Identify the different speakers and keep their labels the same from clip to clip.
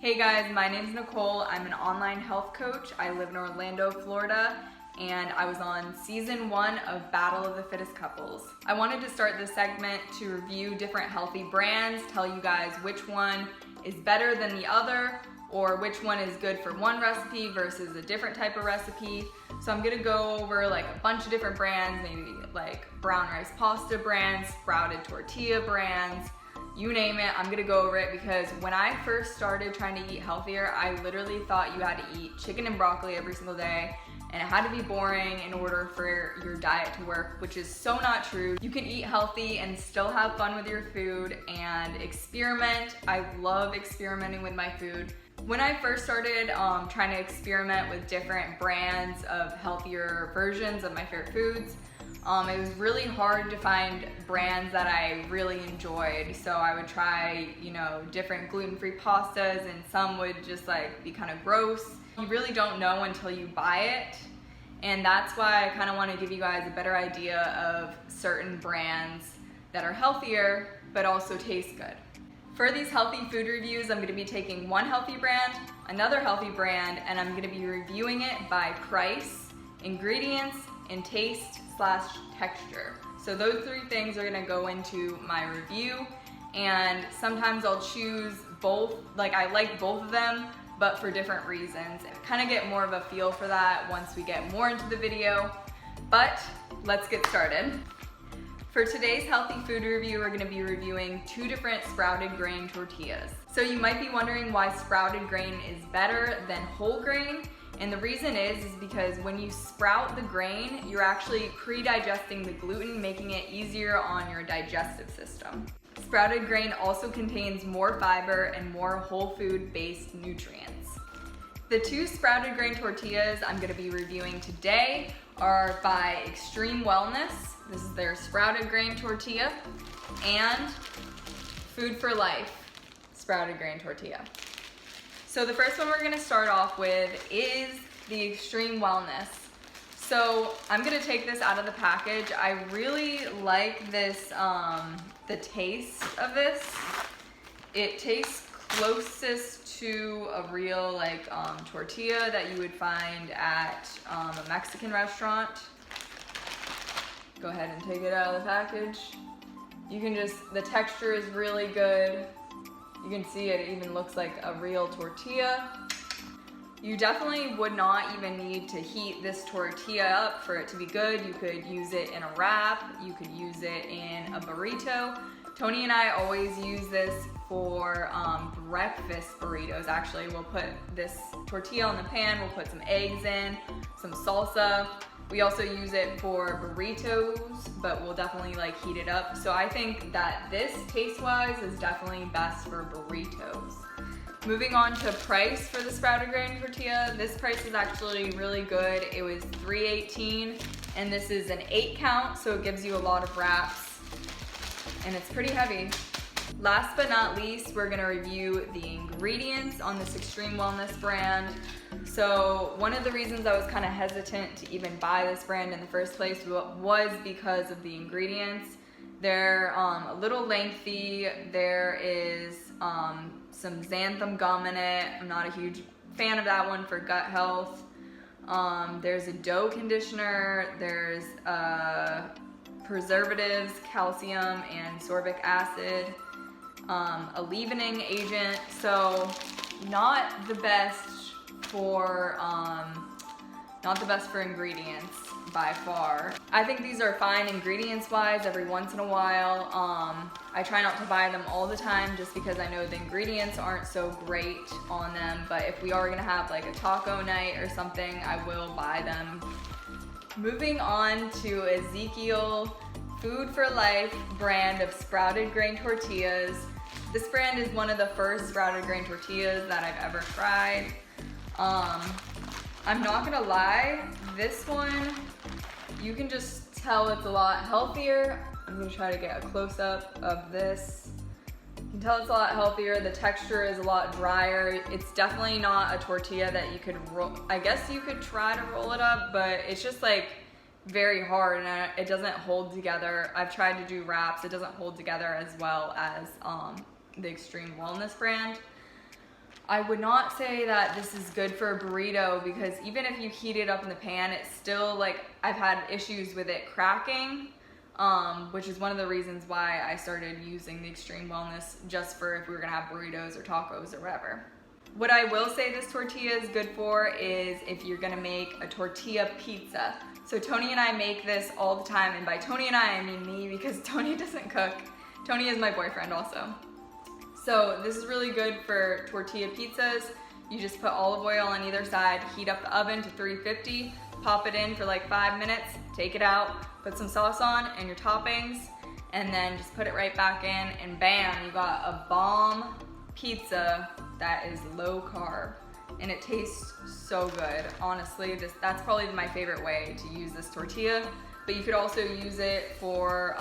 Speaker 1: Hey guys, my name's Nicole. I'm an online health coach. I live in Orlando, Florida, and I was on season 1 of Battle of the Fittest Couples. I wanted to start this segment to review different healthy brands, tell you guys which one is better than the other, or which one is good for one recipe versus a different type of recipe. So I'm gonna go over like a bunch of different brands, maybe like brown rice pasta brands, sprouted tortilla brands, you name it. I'm gonna go over it because when I first started trying to eat healthier, I literally thought you had to eat chicken and broccoli every single day, and it had to be boring in order for your diet to work, which is so not true. You can eat healthy and still have fun with your food and experiment. I love experimenting with my food. When I first started trying to experiment with different brands of healthier versions of my favorite foods, it was really hard to find brands that I really enjoyed. So I would try, different gluten-free pastas, and some would just like be kind of gross. You really don't know until you buy it. And that's why I kind of want to give you guys a better idea of certain brands that are healthier, but also taste good. For these healthy food reviews, I'm going to be taking one healthy brand, another healthy brand, and I'm going to be reviewing it by price, ingredients, and taste/texture. So those 3 things are going to go into my review, and sometimes I'll choose both. Like, I like both of them, but for different reasons. Kind of get more of a feel for that once we get more into the video, but let's get started. For today's healthy food review, we're gonna be reviewing 2 different sprouted grain tortillas. So you might be wondering why sprouted grain is better than whole grain. And the reason is because when you sprout the grain, you're actually pre-digesting the gluten, making it easier on your digestive system. Sprouted grain also contains more fiber and more whole food-based nutrients. The 2 sprouted grain tortillas I'm gonna be reviewing today are by Xtreme Wellness. This is their sprouted grain tortilla, and Food for Life sprouted grain tortilla. So the first one we're gonna start off with is the Xtreme Wellness. So I'm gonna take this out of the package. I really like this, the taste of this. It tastes closest to a real tortilla that you would find at a Mexican restaurant. Go ahead and take it out of the package. You can the texture is really good. You can see it even looks like a real tortilla. You definitely would not even need to heat this tortilla up for it to be good. You could use it in a wrap. You could use it in a burrito. Tony and I always use this for breakfast burritos. Actually, we'll put this tortilla in the pan, we'll put some eggs in, some salsa. We also use it for burritos, but we'll definitely heat it up. So I think that this taste-wise is definitely best for burritos. Moving on to price for the sprouted grain tortilla. This price is actually really good. It was $3.18, and this is an 8 count, so it gives you a lot of wraps, and it's pretty heavy. Last but not least, we're gonna review the ingredients on this Xtreme Wellness brand. So one of the reasons I was kind of hesitant to even buy this brand in the first place was because of the ingredients. They're a little lengthy. There is some xanthan gum in it. I'm not a huge fan of that one for gut health. There's a dough conditioner. There's preservatives, calcium, and sorbic acid. A leavening agent. So not the best for ingredients by far. I think these are fine ingredients wise every once in a while. I try not to buy them all the time just because I know the ingredients aren't so great on them, but if we are gonna have like a taco night or something, I will buy them. Moving on to Ezekiel Food for Life brand of sprouted grain tortillas. This brand is one of the first sprouted grain tortillas that I've ever tried. I'm not gonna lie, this one, you can just tell it's a lot healthier. I'm gonna try to get a close-up of this. You can tell it's a lot healthier. The texture is a lot drier. It's definitely not a tortilla that you could roll. I guess you could try to roll it up, but it's just very hard, and it doesn't hold together. I've tried to do wraps. It doesn't hold together as well as the Xtreme Wellness brand. I would not say that this is good for a burrito because even if you heat it up in the pan, it's still like, I've had issues with it cracking, which is one of the reasons why I started using the Xtreme Wellness just for if we were gonna have burritos or tacos or whatever. What I will say this tortilla is good for is if you're gonna make a tortilla pizza. So Tony and I make this all the time, and by Tony and I mean me because Tony doesn't cook. Tony is my boyfriend also. So this is really good for tortilla pizzas. You just put olive oil on either side, heat up the oven to 350, pop it in for like 5 minutes, take it out, put some sauce on and your toppings, and then just put it right back in, and bam, you got a bomb pizza that is low carb. And it tastes so good. Honestly, that's probably my favorite way to use this tortilla. But you could also use it for,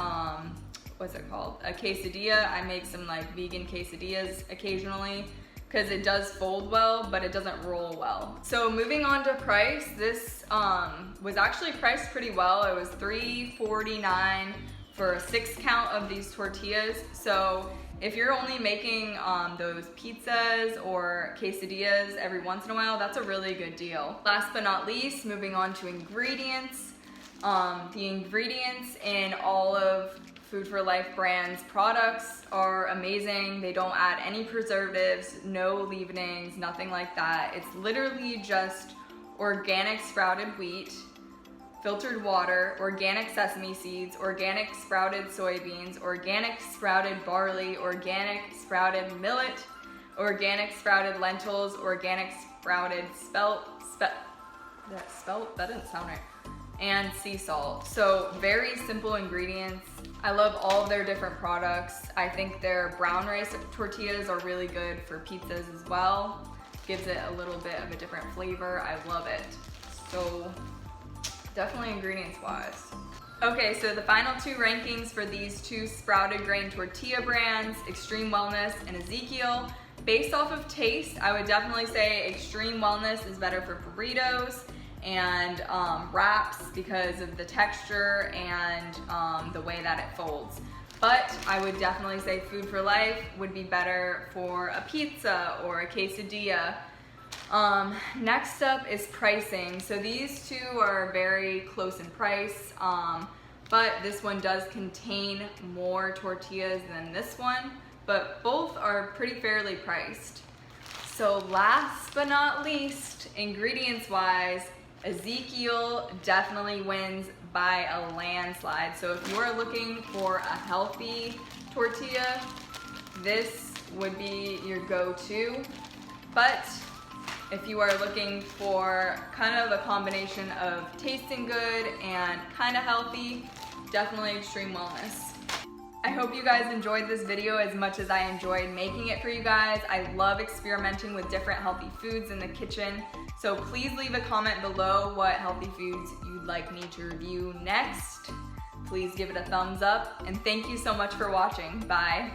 Speaker 1: what's it called? A quesadilla. I make some like vegan quesadillas occasionally because it does fold well, but it doesn't roll well. So moving on to price, this was actually priced pretty well. It was $3.49 for a 6 count of these tortillas. So if you're only making those pizzas or quesadillas every once in a while, that's a really good deal. Last but not least, moving on to ingredients. The ingredients in all of Food for Life brand's products are amazing. They don't add any preservatives, no leavenings, nothing like that. It's literally just organic sprouted wheat, filtered water, organic sesame seeds, organic sprouted soybeans, organic sprouted barley, organic sprouted millet, organic sprouted lentils, organic sprouted that didn't sound right, and sea salt. So very simple ingredients. I love all of their different products. I think their brown rice tortillas are really good for pizzas as well. Gives it a little bit of a different flavor. I love it. So definitely ingredients wise. Okay, so the final 2 rankings for these 2 sprouted grain tortilla brands, Xtreme Wellness and Ezekiel. Based off of taste, I would definitely say Xtreme Wellness is better for burritos and wraps because of the texture and the way that it folds. But I would definitely say Food for Life would be better for a pizza or a quesadilla. Next up is pricing. So these 2 are very close in price, but this one does contain more tortillas than this one, but both are pretty fairly priced. So last but not least, ingredients wise, Ezekiel definitely wins by a landslide. So if you are looking for a healthy tortilla, this would be your go-to. But if you are looking for kind of a combination of tasting good and kind of healthy, definitely Xtreme Wellness. I hope you guys enjoyed this video as much as I enjoyed making it for you guys. I love experimenting with different healthy foods in the kitchen. So please leave a comment below what healthy foods you'd like me to review next. Please give it a thumbs up, and thank you so much for watching. Bye.